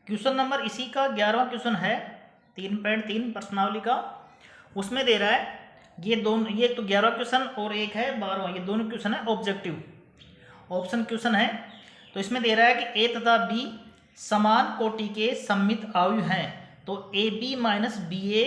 Question number इसी का 11वां question है 3.3 प्रश्नावली का। उसमें दे रहा है ये दोनों, ये तो 11वां क्वेश्चन और एक है 12वां, ये दोनों क्वेश्चन है ऑब्जेक्टिव ऑप्शन क्वेश्चन है। तो इसमें दे रहा है कि ए तथा बी समान कोटि के सममित अवयव हैं, तो ए बी माइनस बी ए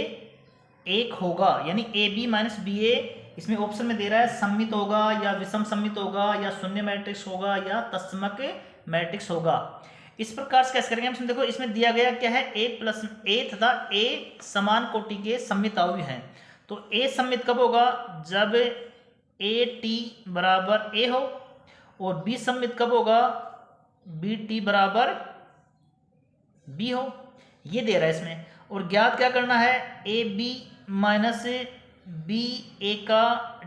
एक होगा, यानी ए बी माइनस बी ए इसमें ऑप्शन में दे रहा है सममित होगा या विषम सममित होगा या शून्य मैट्रिक्स होगा या तत्समक मैट्रिक्स होगा। इस प्रकार से कैसे करेंगे हम, देखो इसमें दिया गया क्या है, ए प्लस ए तथा ए समान कोटि के सममित अवयव हैं। तो ए सममित कब होगा, जब ए टी बराबर ए हो, और बी सममित कब होगा, बी टी बराबर बी हो। ये दे रहा है इसमें, और ज्ञात क्या करना है, ए बी माइनस बी ए का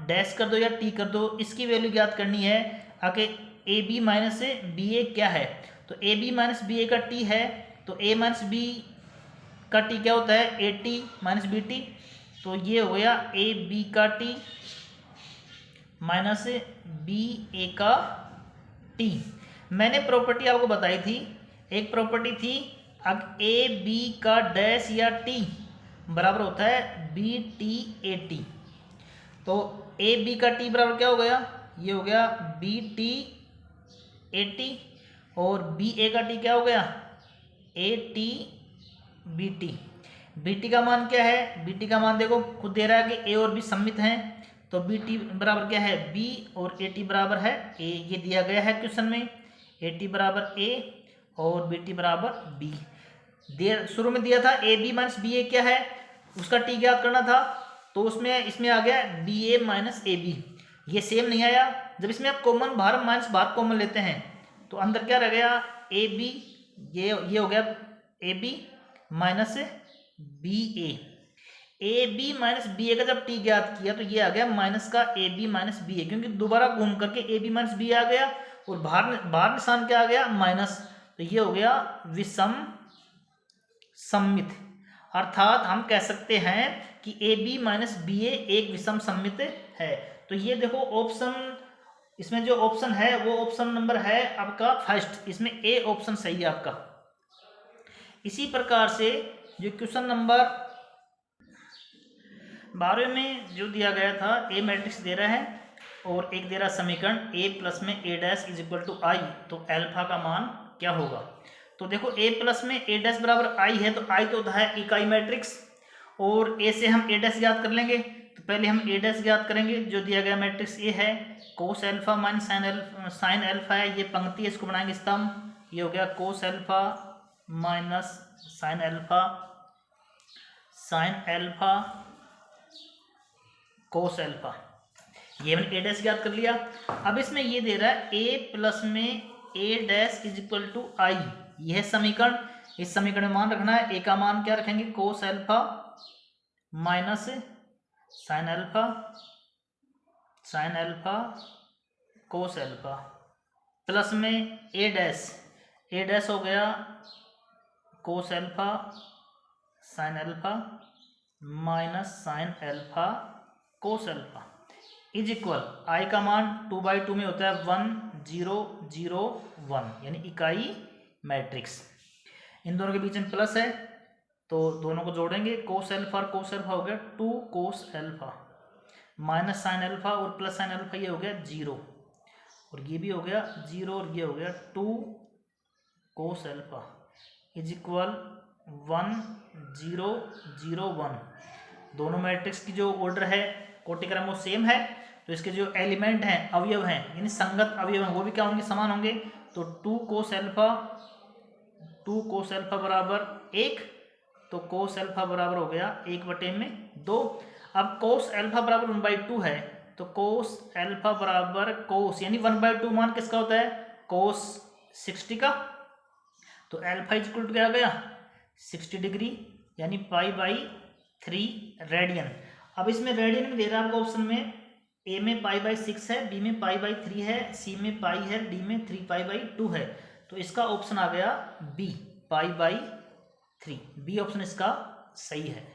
डैश कर दो या टी कर दो, इसकी वैल्यू ज्ञात करनी है। आगे A B minus B A क्या है, तो A B minus B A का टी है, तो ए माइनस बी का टी क्या होता है, A T minus B T. तो ये हो गया ए बी का टी माइनस बी ए का टी। मैंने प्रॉपर्टी आपको बताई थी, एक प्रॉपर्टी थी, अब ए बी का डैश या टी बराबर होता है बी टी ए टी। तो ए बी का टी बराबर क्या हो गया, ये हो गया बी टी ए टी, और बी ए का टी क्या हो गया, A T B T. B T का मान क्या है, बी टी का मान देखो खुद दे रहा है कि ए और बी सममित हैं, तो बी टी बराबर क्या है, बी, और ए टी बराबर है ए, ये दिया गया है क्वेश्चन में। ए टी बराबर ए और बी टी बराबर बी। शुरू में दिया था ए बी माइनस बी ए क्या है, उसका टी ज्ञात करना था, तो उसमें इसमें आ गया B A minus A B. ये सेम नहीं आया, जब इसमें आप कॉमन बाहर माइनस बाहर कॉमन लेते हैं तो अंदर क्या रह गया, ए बी, ये हो गया A B minus B A B minus B A का जब टी ज्ञात किया तो ये आ गया माइनस का ए बी माइनस बी ए, क्योंकि दोबारा घूम करके ए बी माइनस बी आ गया और बाहर निशान क्या आ गया, माइनस। तो ये हो गया विषम सममित, अर्थात हम कह सकते हैं कि ए बी माइनस बी ए एक विषम सममित है। तो ये देखो ऑप्शन, इसमें जो ऑप्शन है वो ऑप्शन नंबर है आपका फर्स्ट, इसमें ए ऑप्शन सही है आपका। इसी प्रकार से जो क्वेश्चन नंबर 12 में जो दिया गया था, ए मैट्रिक्स दे रहा है और एक दे रहा समीकरण ए प्लस में A dash is equal to आई, तो एल्फा का मान क्या होगा। तो देखो ए प्लस में ए डैश बराबर आई है, तो आई तो होता है इकाई मैट्रिक्स, और ए से हम ए डैश ज्ञात कर लेंगे। तो पहले हम ए डैश ज्ञात करेंगे, जो दिया गया मैट्रिक्स ए है, कोस एल्फा माइनस साइन एल्फा है, ये पंक्ति है, इसको बनाएंगे स्तंभ, ये हो गया cos alpha minus sin alpha cos alpha, ये हमने ए डैश ज्ञात कर लिया। अब इसमें ये दे रहा है ए प्लस में A dash is equal to आई, यह समीकरण, इस समीकरण में मान रखना है। ए का मान क्या रखेंगे, cos alpha minus sin alpha cos alpha, plus में ए डैश हो गया cos alpha sin alpha minus sin alpha cos alpha is equal, I का मान 2/2 में होता है 1 0 0 1, यानी इकाई मैट्रिक्स। इन दोनों के बीच में प्लस है तो दोनों को जोड़ेंगे, कोस एल्फा और कोस एल्फा हो गया 2 कोस एल्फा माइनस साइन एल्फा और प्लस साइन एल्फा, ये हो गया 0 और ये भी हो गया 0 और ये हो गया 2 कोस एल्फा इज इक्वल 1 0 0 1। दोनों मैट्रिक्स की जो ऑर्डर है, कोटिक्रम वो सेम है, तो इसके जो एलिमेंट हैं, अवयव हैं, यानी संगत अवयव हैं, वो भी क्या होंगे, समान होंगे। तो 2 कोस एल्फा बराबर 1, तो कोस एल्फा बराबर हो गया 1/2। अब कोस एल्फा बराबर 1/2 है, तो कोस एल्फा बराबर कोस, यानी 1/2 मान किसका होता है, कोस 60 का, तो एल्फा इज इक्वल टू क्या आ गया 60 डिग्री, यानी π/3 रेडियन। अब इसमें रेडियन में दे रहा है आपको ऑप्शन में, ए में π/6 है, बी में π/3 है, सी में पाई है, डी में 3π/2 है, तो इसका ऑप्शन आ गया बी π/3, बी ऑप्शन इसका सही है।